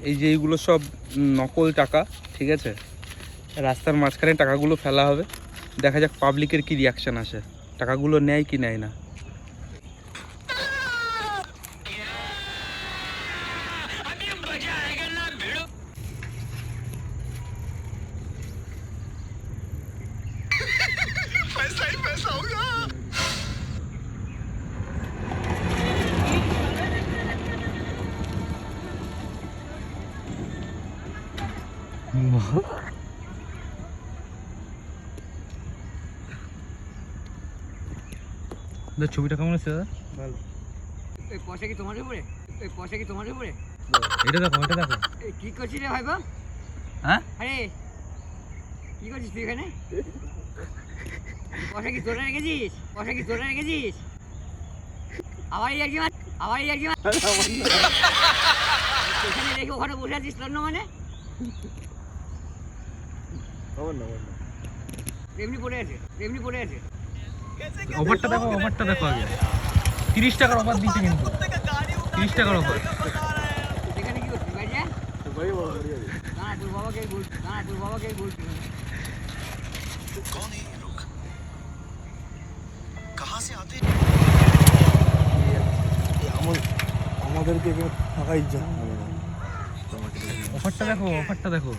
এই যে এইগুলো সব নকল টাকা, ঠিক আছে? রাস্তার মাঝখানে টাকাগুলো ফেলা হবে, দেখা যাক পাবলিকের কি রিয়াকশান আসে, টাকাগুলো নেয় কি নেয় না। ছবিটা কেমন আছে দাদা? ভালো। এই পয়সা কি তোমার উপরে? এই পয়সা কি তোমার উপরে? এটা দেখো, এটা দেখো। এই কি করছিস রে ভাইবা? হ্যাঁ, আরে কি করছিস তুই এখানে? পয়সা কি তোরা রেখেছিস? পয়সা কি তোরা রেখেছিস? আবার এই একজন এখানে রেখে ওখানে বসে আছিস তোর না মানে? এমনি পড়ে আছে, এমনি পড়ে আছে। অফারটা দেখো, অফারটা দেখো আগে। 30 টাকার অফার দিচ্ছে কিন্তু, 30 টাকার অফার। এখানে কি করছিস ভাই? না তোর বাবাকে বলছি, না তোর বাবাকে বলছি। कौन है ये लोग? कहाँ से आते हैं? আমাদেরকে ফাঁকাই যা অফারটা দেখো, অফারটা দেখো।